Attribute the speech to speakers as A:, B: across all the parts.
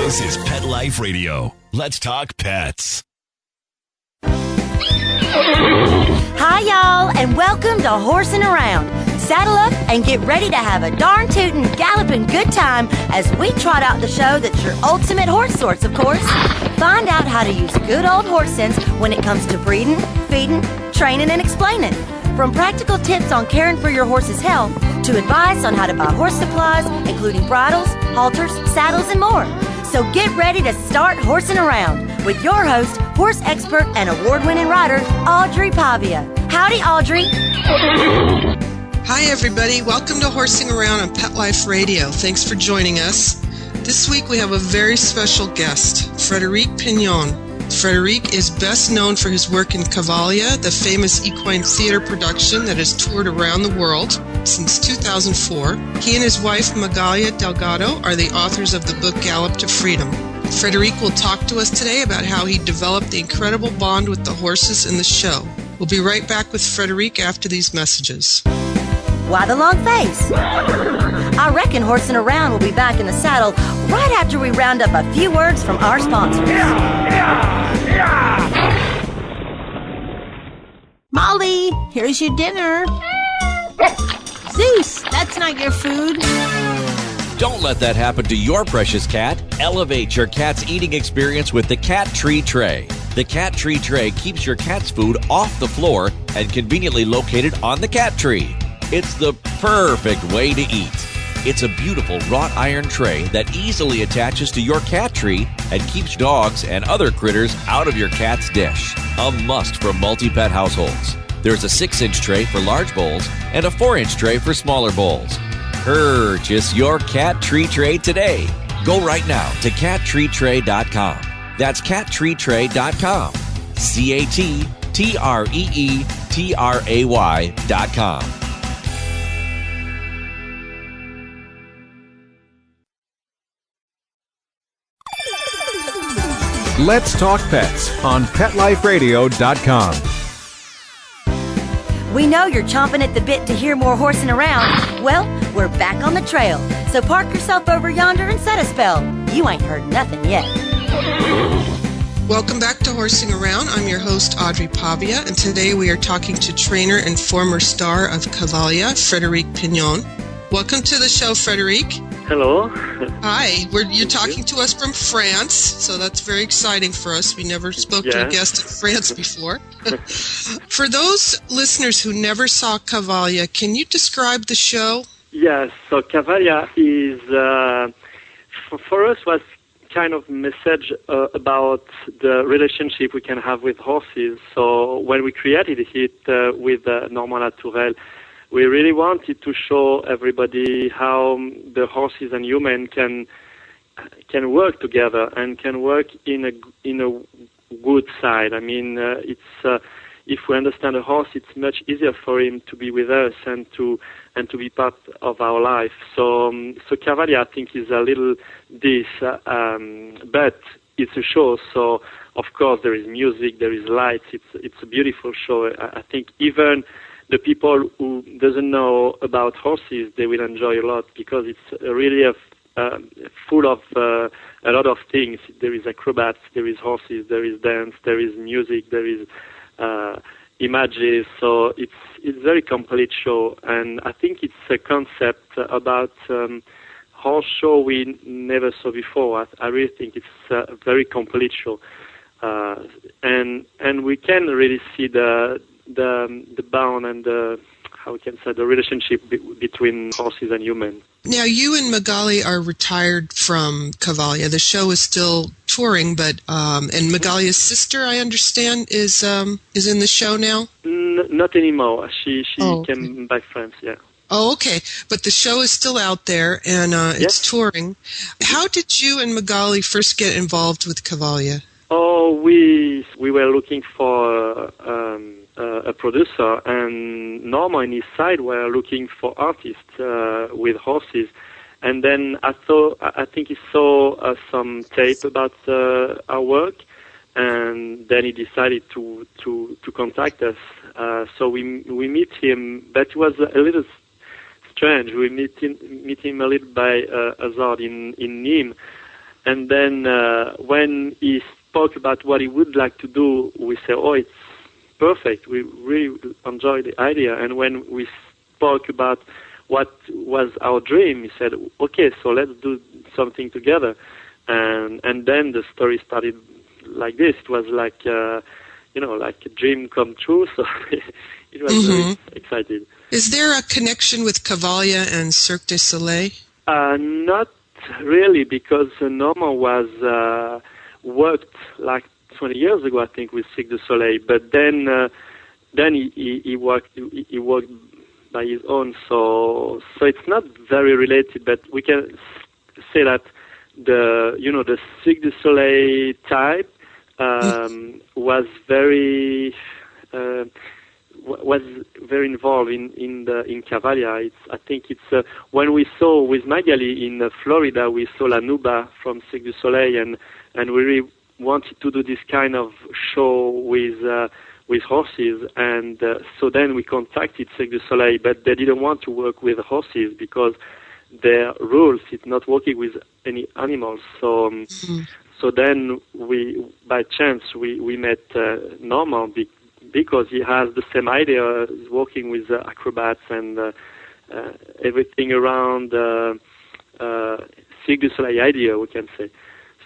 A: This is Pet Life Radio. Let's talk pets.
B: Hi, y'all, and welcome to Horsing Around. Saddle up and get ready to have a darn tootin', galloping good time as we trot out the show that's your ultimate horse source, of course. Find out how to use good old horse sense when it comes to breeding, feeding, training, and explaining. From practical tips on caring for your horse's health to advice on how to buy horse supplies, including bridles, halters, saddles, and more. So get ready to start horsing around with your host, horse expert and award-winning rider, Audrey Pavia. Howdy, Audrey.
C: Hi, everybody. Welcome to Horsing Around on Pet Life Radio. Thanks for joining us. This week we have a very special guest, Frederic Pignon. Frederic is best known for his work in Cavalia, the famous equine theater production that has toured around the world since 2004. He and his wife, Magali Delgado, are the authors of the book Gallop to Freedom. Frederic will talk to us today about how he developed the incredible bond with the horses in the show. We'll be right back with Frederic after these messages.
B: Why the long face? I reckon Horsing Around will be back in the saddle right after we round up a few words from our sponsors.
D: Molly, here's your dinner. Zeus, that's not your food.
E: Don't let that happen to your precious cat. Elevate your cat's eating experience with the Cat Tree Tray. The Cat Tree Tray keeps your cat's food off the floor and conveniently located on the cat tree. It's the perfect way to eat. It's a beautiful wrought iron tray that easily attaches to your cat tree and keeps dogs and other critters out of your cat's dish. A must for multi-pet households. There's a 6-inch tray for large bowls and a 4-inch tray for smaller bowls. Purchase your Cat Tree Tray today. Go right now to cattreetray.com. That's cattreetray.com. cattreetray.com.
F: Let's Talk Pets on PetLifeRadio.com.
B: We know you're chomping at the bit to hear more horsing around. Well, we're back on the trail. So park yourself over yonder and set a spell. You ain't heard nothing yet.
C: Welcome back to Horsing Around. I'm your host, Audrey Pavia, and today we are talking to trainer and former star of Cavalia, Frederic Pignon. Welcome to the show, Frederic.
G: Hello.
C: Hi. You're talking to us from France, so that's very exciting for us. We never spoke to a guest in France before. For those listeners who never saw Cavalia, can you describe the show?
G: Yes. So Cavalia is, for us, was kind of message about the relationship we can have with horses. So when we created it with Normand Latourelle, we really wanted to show everybody how the horses and humans can work together and can work in a good side. I mean, if we understand a horse, it's much easier for him to be with us and to be part of our life. So Cavalia, I think, is a little this, but it's a show. So of course there is music, there is lights. It's a beautiful show. I think even the people who doesn't know about horses, they will enjoy a lot because it's really full of a lot of things. There is acrobats, there is horses, there is dance, there is music, there is images. So it's a very complete show, and I think it's a concept about horse show we never saw before. I really think it's a very complete show, and we can really see the bond and the relationship between horses and humans.
C: Now, you and Magali are retired from Cavalia. The show is still touring, but and Magali's sister, I understand, is in the show now.
G: Not anymore. She came back France. Yeah.
C: Oh, okay. But the show is still out there, and it's touring. How did you and Magali first get involved with Cavalia?
G: Oh, we were looking for a producer, and Norma and his side were looking for artists with horses. And then I think he saw some tape about our work, and then he decided to contact us. So we meet him, but it was a little strange. We meet him a little by hazard in Nîmes. And then when he spoke about what he would like to do, we said, oh, it's perfect. We really enjoyed the idea. And when we spoke about what was our dream, he said, okay, so let's do something together. And then the story started like this. It was like, like a dream come true. So it was very exciting.
C: Is there a connection with Cavalia and Cirque du Soleil?
G: Not really, because Norman was worked like 20 years ago, I think, with Cirque du Soleil. But then he worked by his own. So it's not very related. But we can say that the Cirque du Soleil type was very involved in Cavalia. I think it's when we saw with Magali in Florida, we saw La Nuba from Cirque du Soleil, and we really wanted to do this kind of show with horses, and so then we contacted Cirque du Soleil, but they didn't want to work with horses because their rules is not working with any animals. So then by chance we met Norman because he has the same idea. He's working with acrobats and everything around Cirque du Soleil idea, we can say.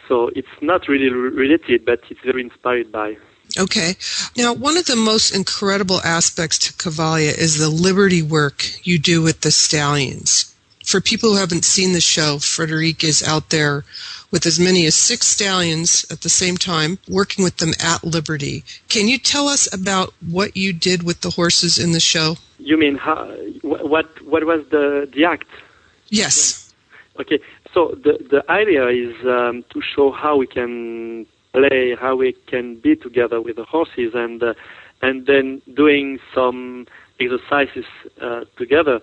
G: So it's not really related, but it's very inspired by.
C: Okay. Now, one of the most incredible aspects to Cavalia is the liberty work you do with the stallions. For people who haven't seen the show, Frederic is out there with as many as 6 stallions at the same time, working with them at liberty. Can you tell us about what you did with the horses in the show?
G: You mean what was the act?
C: Yes.
G: Okay. So the idea is to show how we can play, how we can be together with the horses, and then doing some exercises together.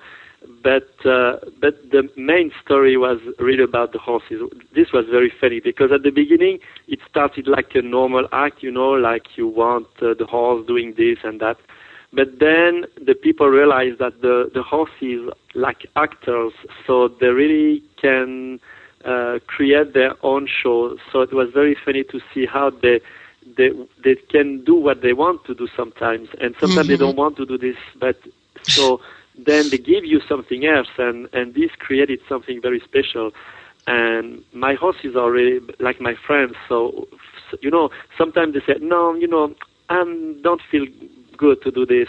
G: But the main story was really about the horses. This was very funny because at the beginning it started like a normal act, like you want the horse doing this and that. But then the people realized that the horses like actors, so they really can create their own show. So it was very funny to see how they can do what they want to do sometimes, and sometimes they don't want to do this. But so then they give you something else, and this created something very special. And my horses are really like my friends. So sometimes they say, no, I don't feel good to do this.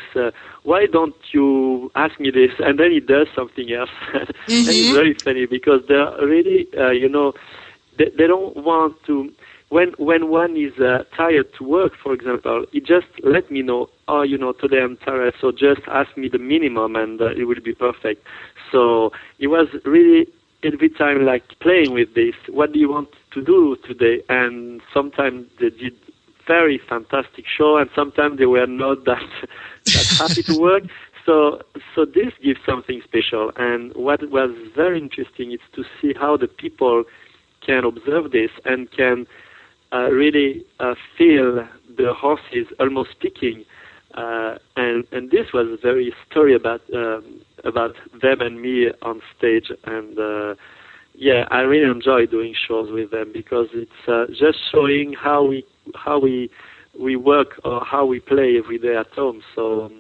G: Why don't you ask me this? And then he does something else. And it's very funny because they're really, they don't want to. When one is tired to work, for example, he just let me know, today I'm tired, so just ask me the minimum and it will be perfect. So it was really every time like playing with this. What do you want to do today? And sometimes they did very fantastic show, and sometimes they were not that happy to work. So this gives something special. And what was very interesting is to see how the people can observe this and can really feel the horses almost speaking. And this was a very story about them and me on stage. And I really enjoy doing shows with them because it's just showing how we work or how we play every day at home. So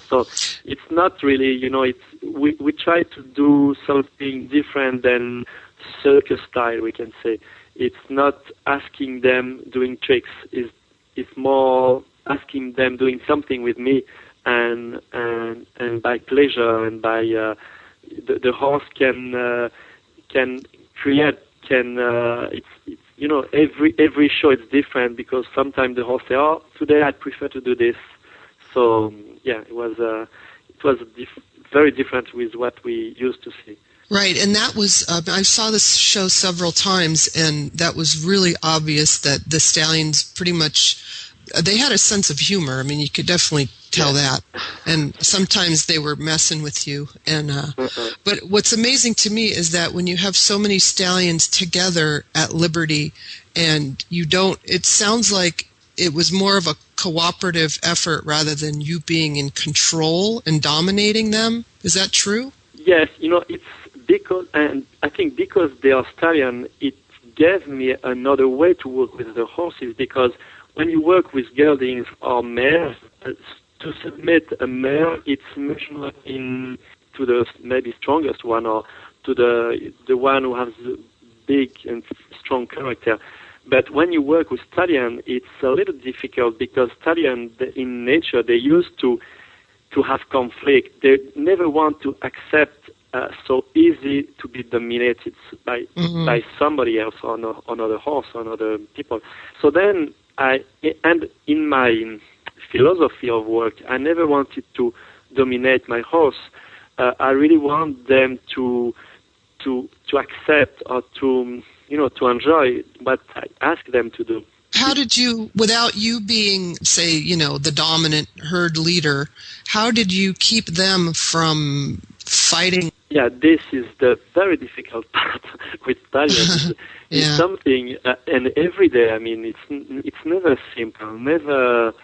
G: so it's not really, we try to do something different than circus style, we can say. It's not asking them doing tricks. It's more asking them doing something with me, and by pleasure, and by the horse can create. Every show is different because sometimes the horse say, "Oh, today I prefer to do this." So it was very different with what we used to see.
C: Right, and that was, I saw this show several times, and that was really obvious that the stallions pretty much, they had a sense of humor. I mean, you could definitely tell that. And sometimes they were messing with you. And but what's amazing to me is that when you have so many stallions together at Liberty, and it sounds like it was more of a cooperative effort rather than you being in control and dominating them. Is that true?
G: Yes, it's because, and I think because they are stallion, it's gave me another way to work with the horses, because when you work with geldings or mares, to submit a mare, it's much more to the maybe strongest one, or to the one who has big and strong character. But when you work with stallion, it's a little difficult, because stallion in nature, they used to have conflict. They never want to accept so easy to be dominated by somebody else, or another horse, or other people. So then and in my philosophy of work, I never wanted to dominate my horse. I really want them to accept, or to enjoy what I ask them to do.
C: How did you, without you being, say, the dominant herd leader, how did you keep them from fighting?
G: Yeah, this is the very difficult part with stallions. It's something, and every day, I mean, it's never simple. Never.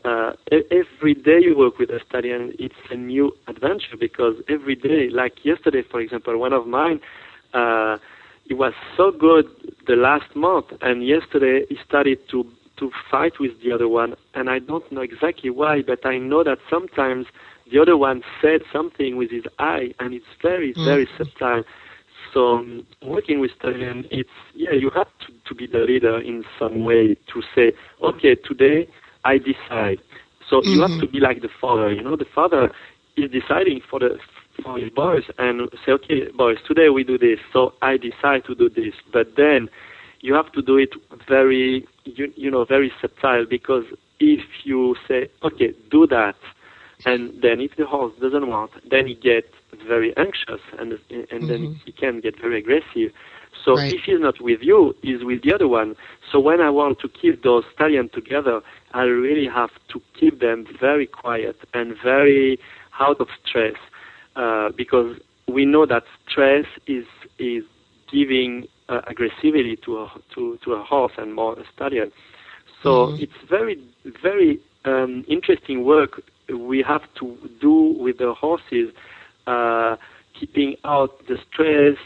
G: Every day you work with a stallion, it's a new adventure, because every day, like yesterday, for example, one of mine, it was so good the last month, and yesterday he started to fight with the other one, and I don't know exactly why, but I know that sometimes the other one said something with his eye, and it's very, very subtle. So working with stallion, you have to be the leader in some way, to say, okay, today I decide. So you have to be like the father. The father is deciding for his boys, and say, okay, boys, today we do this. So I decide to do this. But then you have to do it very, very subtle, because if you say, okay, do that, and then if the horse doesn't want, then he gets very anxious, and then he can get very aggressive. So if he's not with you, he's with the other one. So when I want to keep those stallions together, I really have to keep them very quiet and very out of stress, because we know that stress is giving aggressivity to a horse, and more a stallion. So it's very, very interesting work we have to do with the horses, keeping out the stress,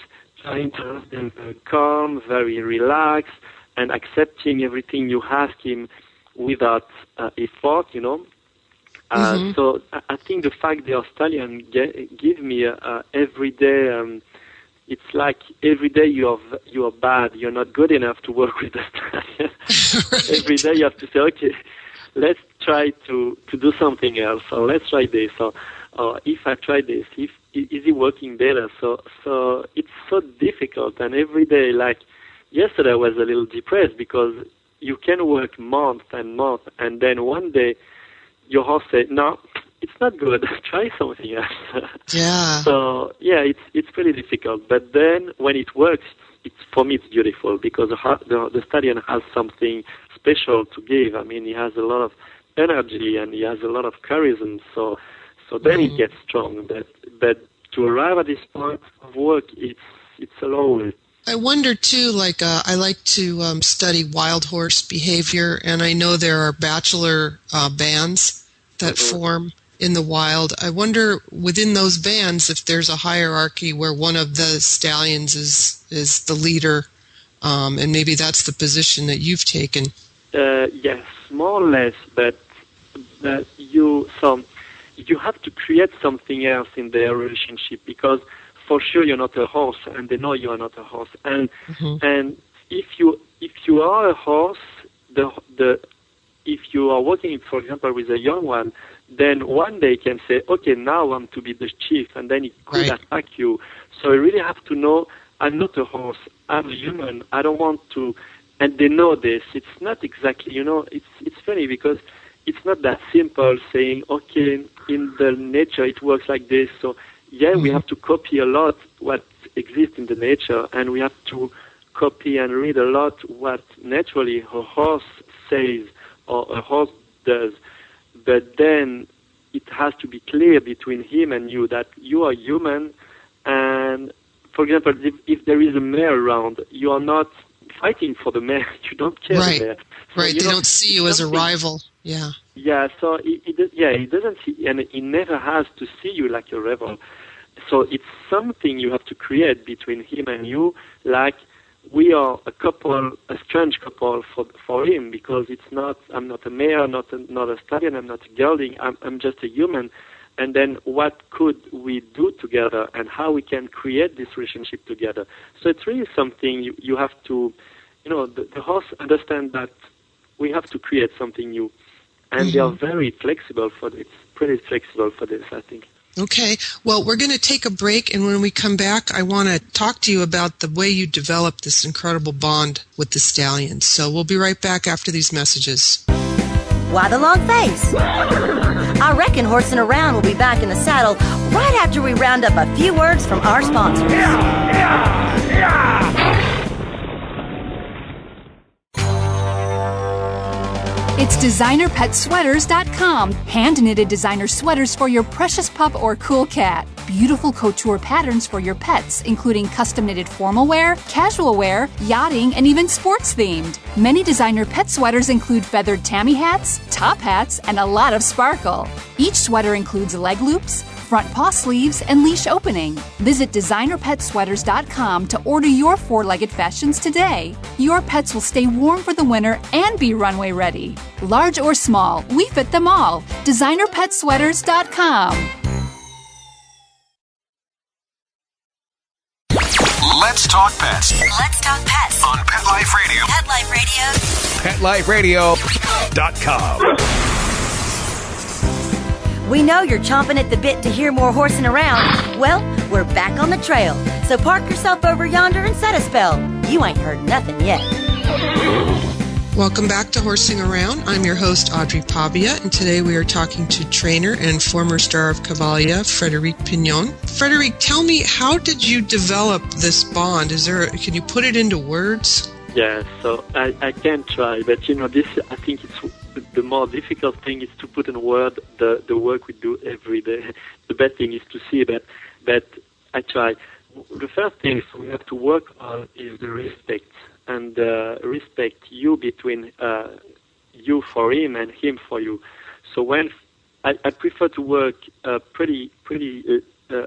G: trying to have them very calm, very relaxed, and accepting everything you ask him without effort, So I think the fact the Australian give me every day, it's like every day you are bad, you're not good enough to work with the Australian. Every day you have to say, okay, let's try to do something else, or let's try this, or if I try this, is it working better? So it's so difficult, and every day, like yesterday I was a little depressed, because you can work month and month, and then one day your horse said, no, it's not good, try something else.
C: Yeah.
G: So it's pretty difficult, but then when it works, for me it's beautiful, because the stallion has something special to give. I mean, he has a lot of energy, and he has a lot of charisma, so then it gets strong. But to arrive at this point of work, it's a long way.
C: I wonder too, I like to study wild horse behavior, and I know there are bachelor bands that form in the wild. I wonder within those bands if there's a hierarchy where one of the stallions is the leader, and maybe that's the position that you've taken.
G: Yes, more or less, but you have to create something else in their relationship, because for sure you're not a horse, and they know you are not a horse. And if you are a horse, if you are working, for example, with a young one, then one day can say, okay, now I want to be the chief, and then it could attack you. So you really have to know, I'm not a horse, I'm a human, I don't want to, and they know this. It's not exactly, it's funny, because it's not that simple saying, okay, in the nature it works like this, so we have to copy a lot what exists in the nature, and we have to copy and read a lot what naturally a horse says or a horse does. But then it has to be clear between him and you that you are human, and for example, if there is a mare around, you are not fighting for the mare, you don't care the mare. So,
C: they don't see you as a rival. Yeah.
G: Yeah, so he doesn't see, and he never has to see you like a rival. So it's something you have to create between him and you, like we are a couple, a strange couple for him, because I'm not a mare, not a stallion, I'm not a gelding, I'm just a human. And then what could we do together, and how we can create this relationship together? So it's really something you have to, the horse understand that we have to create something new. And they are very flexible for this, pretty flexible for this, I think.
C: Okay. Well, we're going to take a break, and when we come back, I want to talk to you about the way you developed this incredible bond with the stallions. So we'll be right back after these messages.
B: Why the long face? I reckon Horsing Around will be back in the saddle right after we round up a few words from our sponsors.
H: It's DesignerPetSweaters.com. Hand-knitted designer sweaters for your precious pup or cool cat. Beautiful couture patterns for your pets, including custom-knitted formal wear, casual wear, yachting, and even sports-themed. Many designer pet sweaters include feathered tammy hats, top hats, and a lot of sparkle. Each sweater includes leg loops, front paw sleeves, and leash opening. Visit DesignerPetSweaters.com to order your four-legged fashions today. Your pets will stay warm for the winter and be runway ready. Large or small, we fit them all. DesignerPetSweaters.com.
A: Let's talk pets
B: Let's talk pets
A: on Pet Life Radio.
B: Pet Life Radio.
A: PetLifeRadio.com.
B: We know you're chomping at the bit to hear more Horsing Around. Well, we're back on the trail. So park yourself over yonder and set a spell. You ain't heard nothing yet.
C: Welcome back to Horsing Around. I'm your host, Audrey Pavia, and today we are talking to trainer and former star of Cavalia, Frederic Pignon. Frederic, tell me, how did you develop this bond? Can you put it into words?
G: Yeah, so I can try, but this, I think it's the more difficult thing is to put in word the work we do every day. The bad thing is to see that, but I try. The first thing we have to work on is the respect, and respect you between you for him and him for you. So when I prefer to work pretty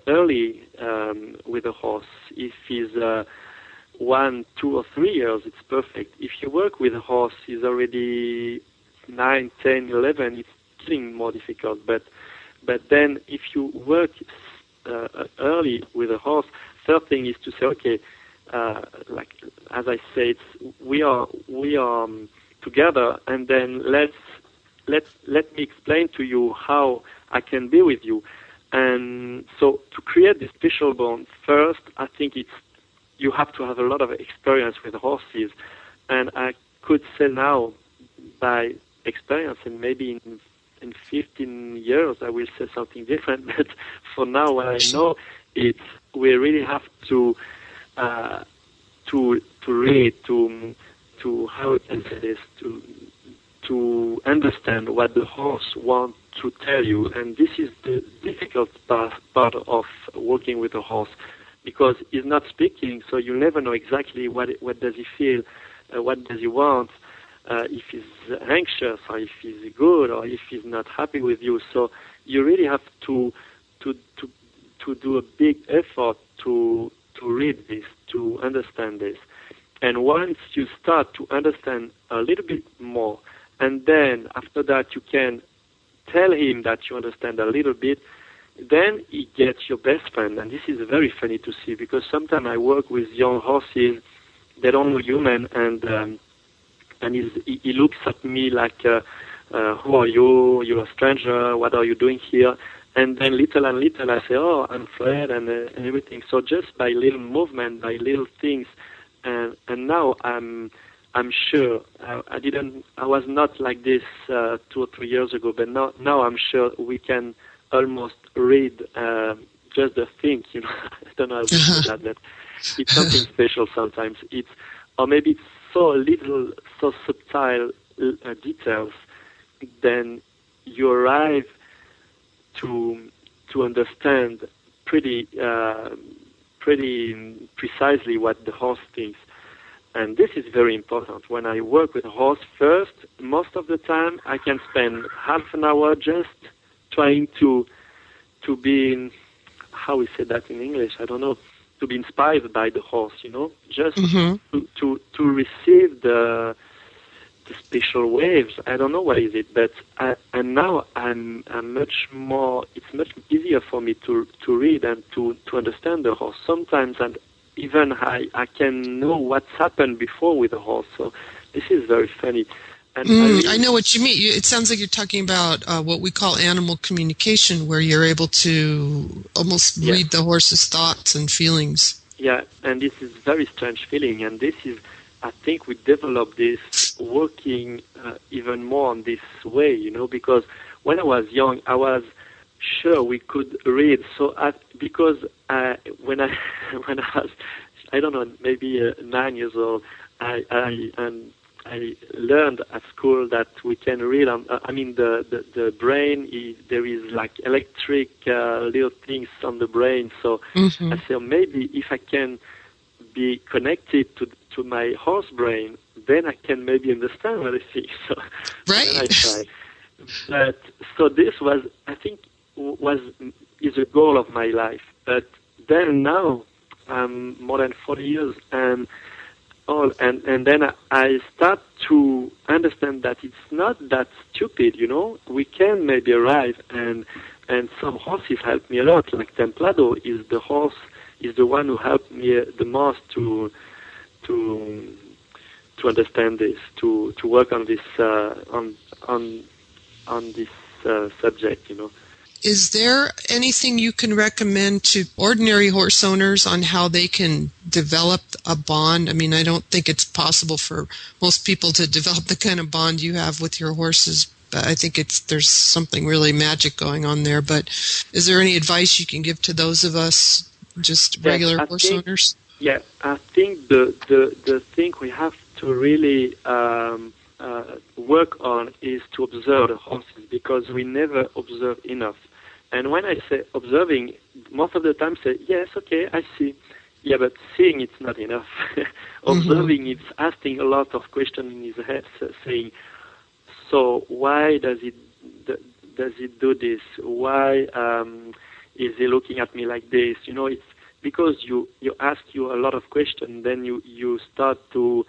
G: early with a horse. If he's 1, 2, or 3 years, it's perfect. If you work with a horse, he's already 9, 10, 11, it's getting more difficult. But then if you work early with a horse, third thing is to say, okay, like as I said, we are together, and then let me explain to you how I can be with you. And so to create this special bond, first, I think you have to have a lot of experience with horses. And I could say now, by experience, and maybe in 15 years I will say something different, but for now what I know is we really have to read, to how we can say this, to understand what the horse wants to tell you. And this is the difficult part of working with a horse, because he's not speaking, so you never know exactly what does he feel, what does he want, if he's anxious, or if he's good, or if he's not happy with you. So you really have to do a big effort to read this, to understand this. And once you start to understand a little bit more, and then after that you can tell him that you understand a little bit, then he gets your best friend. And this is very funny to see, because sometimes I work with young horses, they don't know human, and he looks at me like, who are you? You're a stranger. What are you doing here? And then little and little I say, oh, I'm Fred, and everything. So just by little movement, by little things, and now I'm sure I was not like this 2 or 3 years ago, but now I'm sure we can almost read just the thing, I don't know how to say that, but it's something special sometimes. Or maybe it's so little, so subtle details, then you arrive to understand pretty precisely what the horse thinks. And this is very important. When I work with a horse first, most of the time I can spend half an hour just trying to be, how we say that in English, I don't know, to be inspired by the horse, just to to receive the special waves. I don't know what is it, but and now I'm much more. It's much easier for me to read and to understand the horse sometimes, and even I can know what's happened before with the horse. So this is very funny. And
C: I know what you mean. It sounds like you're talking about what we call animal communication, where you're able to almost read the horse's thoughts and feelings.
G: Yeah, and this is very strange feeling, and this is, I think we developed this working even more on this way, because when I was young, I was sure we could read. So because when I was, I don't know, maybe 9 years old, I learned at school that we can read on. The brain there is like electric little things on the brain. So I said maybe if I can be connected to my horse brain, then I can maybe understand what I see. So
C: right.
G: Then I try. But so this was, I think, is a goal of my life. But then now I'm more than 40 years and then I start to understand that it's not that stupid, We can maybe arrive, and some horses help me a lot. Like Templado is the one who helped me the most to understand this, to work on this on this subject,
C: Is there anything you can recommend to ordinary horse owners on how they can develop a bond? I mean, I don't think it's possible for most people to develop the kind of bond you have with your horses, but I think there's something really magic going on there. But is there any advice you can give to those of us, just regular horse owners?
G: Yeah, I think the thing we have to really work on is to observe the horses, because we never observe enough. And when I say observing, most of the time say, yes, okay, I see. Yeah, but seeing it's not enough. Observing, it's asking a lot of questions in his head, saying, so why does it do this? Why is he looking at me like this? It's because you ask you a lot of questions, then you start to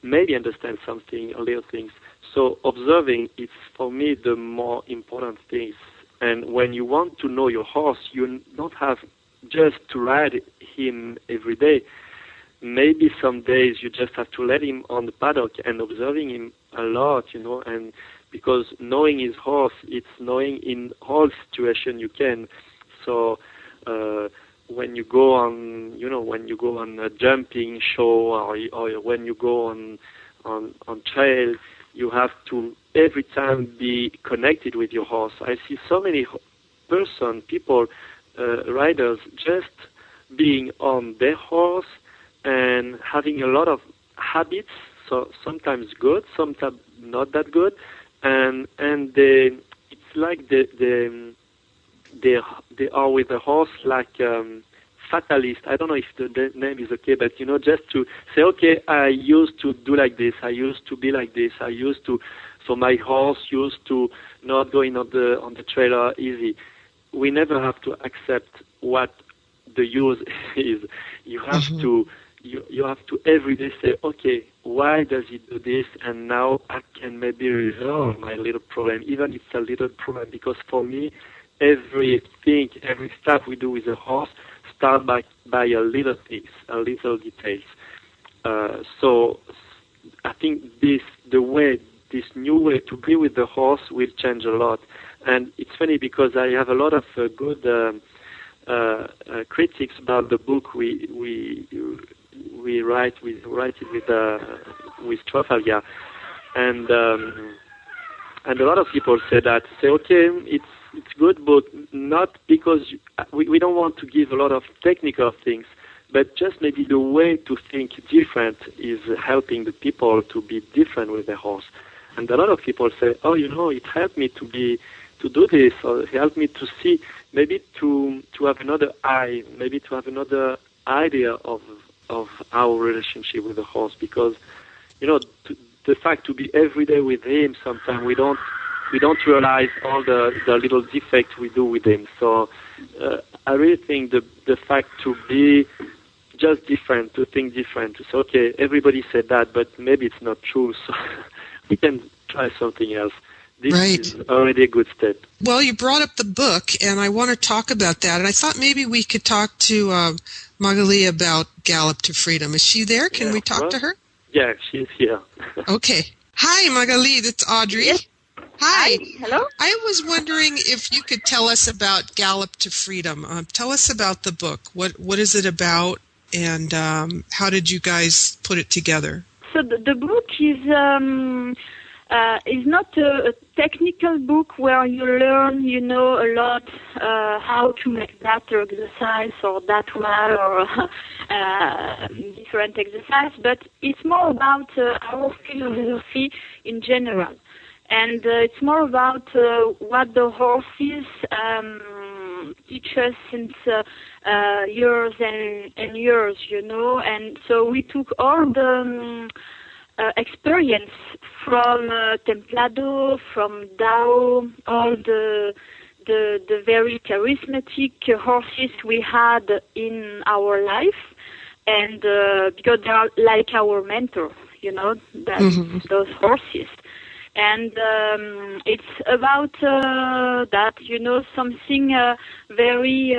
G: maybe understand something, a little things. So observing, it's for me the more important things. And when you want to know your horse, you don't have just to ride him every day. Maybe some days you just have to let him on the paddock and observing him a lot, and because knowing his horse, it's knowing in all situation you can. So when you go on a jumping show or when you go on trail, you have to every time be connected with your horse. I see so many people, riders, just being on their horse and having a lot of habits. So sometimes good, sometimes not that good, and it's like they are with the horse like fatalist. I don't know if the name is okay, but just to say, okay, I used to do like this, I used to be like this, so my horse used to not going on the trailer easy. We never have to accept what the use is. You have to you have to every day say, okay, why does he do this? And now I can maybe resolve my little problem, even if it's a little problem, because for me, everything, every step we do with a horse start by a little things, a little details. So I think this new way to be with the horse will change a lot. And it's funny because I have a lot of good critics about the book we write it with Cavalia, and a lot of people say okay, it's good, but not because we don't want to give a lot of technical things, but just maybe the way to think different is helping the people to be different with their horse. And a lot of people say, oh, it helped me to do this, or it helped me to see, maybe to have another eye, maybe to have another idea of our relationship with the horse, because the fact to be every day with him, sometimes we don't realize all the little defects we do with him. So I really think the fact to be just different, to think different, to say, okay, everybody said that, but maybe it's not true, so we can try something else. This is already a good step.
C: Well, you brought up the book, and I want to talk about that. And I thought maybe we could talk to Magali about Gallop to Freedom. Is she there? Can we talk to her?
G: Yeah, she's here.
C: Okay. Hi, Magali. It's Audrey.
I: Yes.
C: Hi.
I: Hello.
C: I was wondering if you could tell us about Gallop to Freedom. Tell us about the book. What is it about, and how did you guys put it together?
I: So the book is not a technical book where you learn, a lot how to make that exercise or that one or different exercise, but it's more about our philosophy in general. And it's more about what the horses teach us since years and years, And so we took all the experience from Templado, from Dao, all the very charismatic horses we had in our life, and because they are like our mentor, those horses. And it's about that, something very,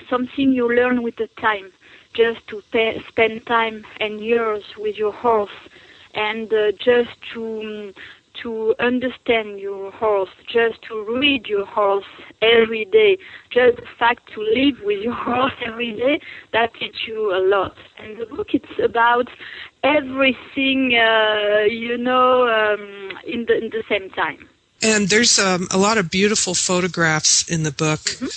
I: something you learn with the time, just to spend time and years with your horse, and just to understand your horse, just to read your horse every day, just the fact to live with your horse every day, that teaches you a lot. And the book, it's about everything, in the same time.
C: And there's a lot of beautiful photographs in the book. Mm-hmm.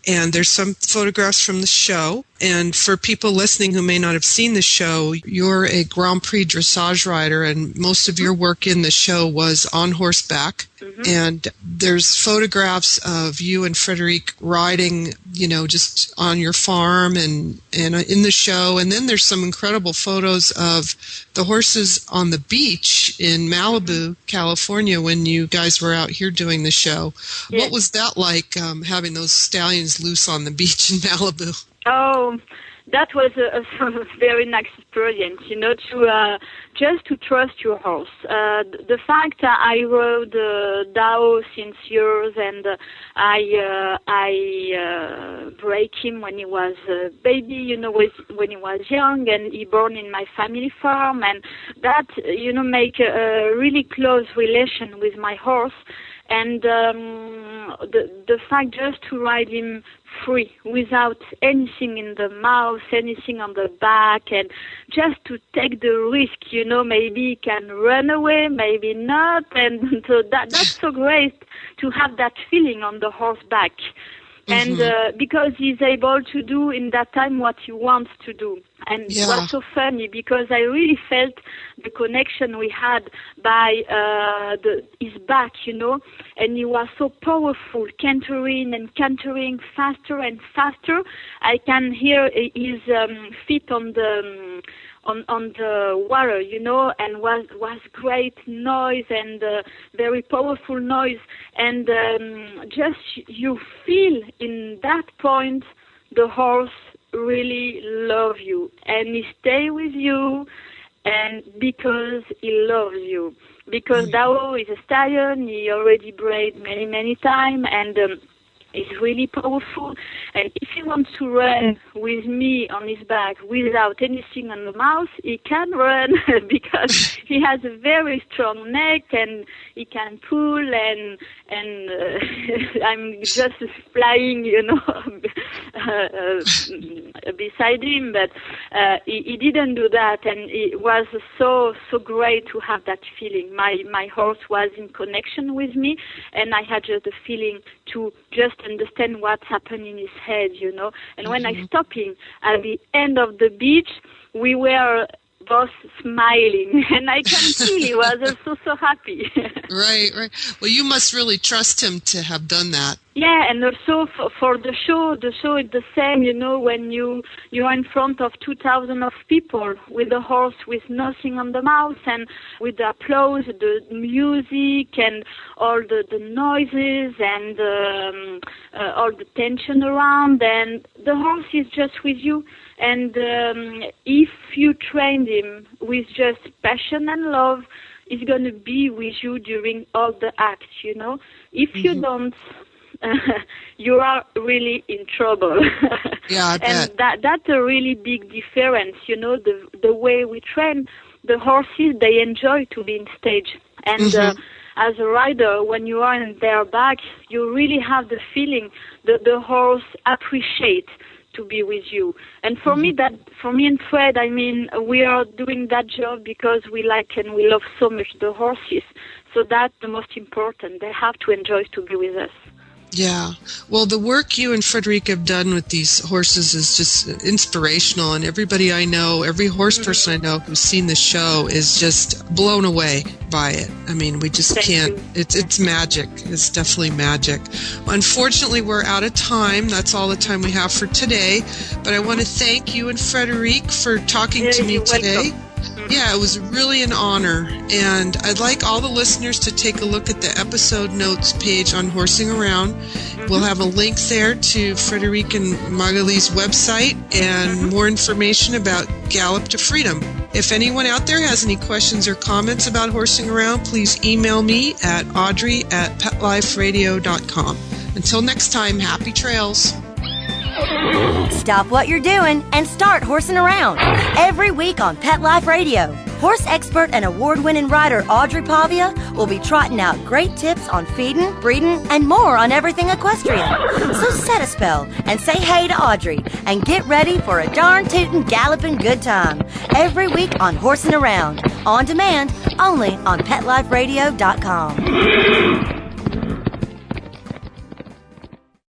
C: And there's some photographs from the show. And for people listening who may not have seen the show, you're a Grand Prix dressage rider, and most of your work in the show was on horseback. Mm-hmm. And there's photographs of you and Frederic riding, just on your farm and in the show. And then there's some incredible photos of the horses on the beach in Malibu, California, when you guys were out here doing the show. Yes. What was that like, having those stallions loose on the beach in Malibu?
I: Oh, that was a very nice experience, just to trust your horse. The fact that I rode Dao since years, and I break him when he was a baby, when he was young, and he born in my family farm, and that, make a really close relation with my horse. And the fact just to ride him free, without anything in the mouth, anything on the back, and just to take the risk, maybe he can run away, maybe not, and so that's so great to have that feeling on the horse back. Mm-hmm. And because he's able to do in that time what he wants to do. And it was so funny because I really felt the connection we had by his back, and he was so powerful, cantering and cantering faster and faster. I can hear his feet on the water, and was great noise and very powerful noise. And just you feel in that point the horse really love you, and he stay with you, and because he loves you. Because Dao is a stallion, he already bred many times, and is really powerful, and if he wants to run with me on his back without anything on the mouth, he can run because he has a very strong neck and he can pull, and I'm just flying, beside him, but he didn't do that, and it was so great to have that feeling. My horse was in connection with me, and I had just the feeling to just understand what's happening in his head, And when I stopped him at the end of the beach, we were both smiling, and I can feel he was so happy.
C: Right. Well, you must really trust him to have done that.
I: Yeah, and also for the show is the same, when you are in front of 2,000 of people with a horse with nothing on the mouth and with the applause, the music and all the noises and all the tension around, and the horse is just with you. And if you train him with just passion and love, he's going to be with you during all the acts, If you don't, you are really in trouble.
C: Yeah, I bet.
I: And that's a really big difference, the way we train the horses, they enjoy to be in stage. And as a rider, when you are in their back, you really have the feeling that the horse appreciates to be with you. And for me and Fred, we are doing that job because we like and we love so much the horses. So that's the most important. They have to enjoy to be with us.
C: Yeah. Well, the work you and Frederic have done with these horses is just inspirational, and everybody I know, every horse person I know who's seen the show is just blown away by it. We just can't. It's magic. It's definitely magic. Unfortunately, we're out of time. That's all the time we have for today. But I want to thank you and Frederic for talking to me today.
I: Welcome.
C: Yeah, it was really an honor, and I'd like all the listeners to take a look at the episode notes page on Horsing Around. We'll have a link there to Frederic and Magali's website and more information about Gallop to Freedom. If anyone out there has any questions or comments about Horsing Around, please email me at audrey@petliferadio.com. Until next time, happy trails.
B: Stop what you're doing and start horsing around. Every week on Pet Life Radio, horse expert and award-winning rider Audrey will be trotting out great tips on feeding, breeding, and more on everything equestrian. So set a spell and say hey to Audrey and get ready for a darn tootin' galloping good time. Every week on Horsing Around, on demand, only on PetLifeRadio.com.